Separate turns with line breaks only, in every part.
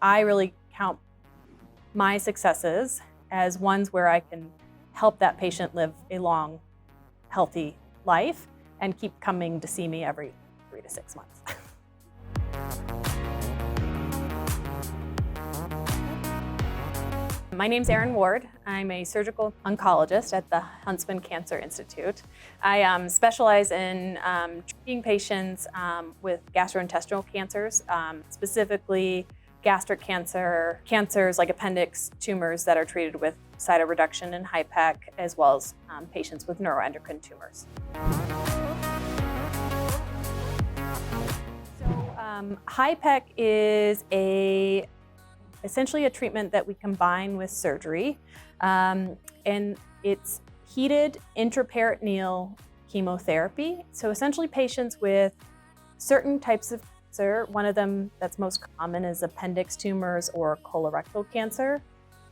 I really count my successes as ones where I can help that patient live a long, healthy life and keep coming to see me every 3 to 6 months. My name's Erin Ward. I'm a surgical oncologist at the Huntsman Cancer Institute. I specialize in treating patients with gastrointestinal cancers, specifically gastric cancer, cancers like appendix tumors that are treated with cytoreduction and HIPEC, as well as patients with neuroendocrine tumors. So HIPEC is essentially a treatment that we combine with surgery, and it's heated intraperitoneal chemotherapy. So essentially patients with certain types of cancer, one of them that's most common is appendix tumors or colorectal cancer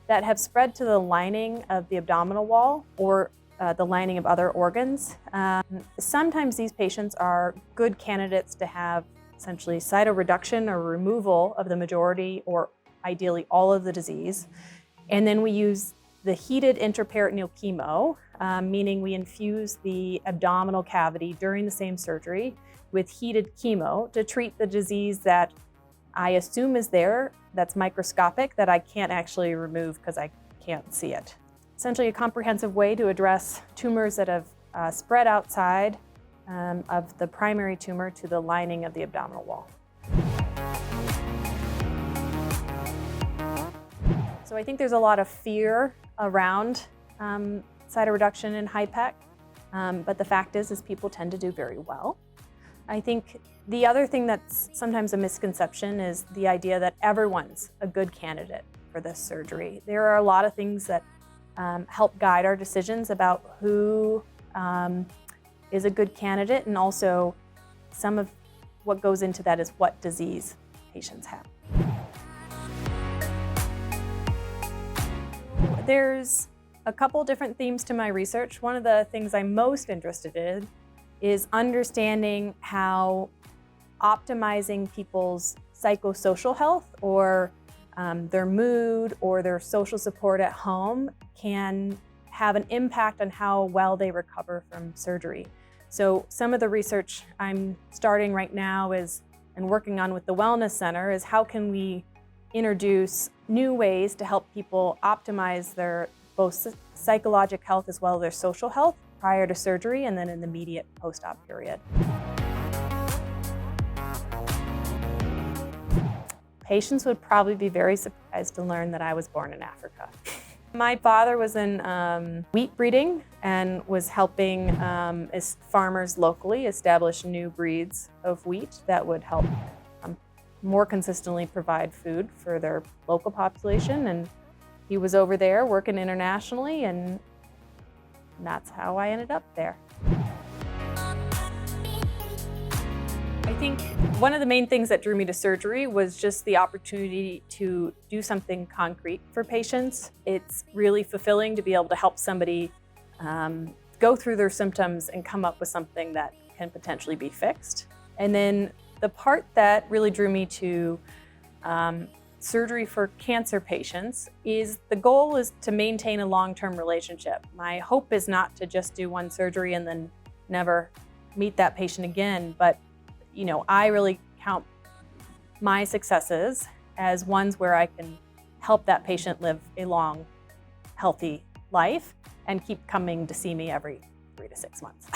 that have spread to the lining of the abdominal wall or the lining of other organs. Sometimes these patients are good candidates to have essentially cytoreduction or removal of the majority or ideally all of the disease. And then we use the heated intraperitoneal chemo, meaning we infuse the abdominal cavity during the same surgery with heated chemo to treat the disease that I assume is there, that's microscopic, that I can't actually remove because I can't see it. Essentially a comprehensive way to address tumors that have spread outside of the primary tumor to the lining of the abdominal wall. So I think there's a lot of fear around cytoreduction and HIPEC, but the fact is people tend to do very well. I think the other thing that's sometimes a misconception is the idea that everyone's a good candidate for this surgery. There are a lot of things that help guide our decisions about who is a good candidate, and also some of what goes into that is what disease patients have. There's a couple different themes to my research. One of the things I'm most interested in is understanding how optimizing people's psychosocial health or their mood or their social support at home can have an impact on how well they recover from surgery. So some of the research I'm starting right now and working on with the Wellness Center is how can we introduce new ways to help people optimize their both psychological health as well as their social health prior to surgery and then in the immediate post-op period. Patients would probably be very surprised to learn that I was born in Africa. My father was in wheat breeding and was helping farmers locally establish new breeds of wheat that would help more consistently provide food for their local population. And he was over there working internationally, and that's how I ended up there. I think one of the main things that drew me to surgery was just the opportunity to do something concrete for patients. It's really fulfilling to be able to help somebody go through their symptoms and come up with something that can potentially be fixed. And then the part that really drew me to surgery for cancer patients is the goal is to maintain a long-term relationship. My hope is not to just do one surgery and then never meet that patient again, but I really count my successes as ones where I can help that patient live a long, healthy life and keep coming to see me every 3 to 6 months.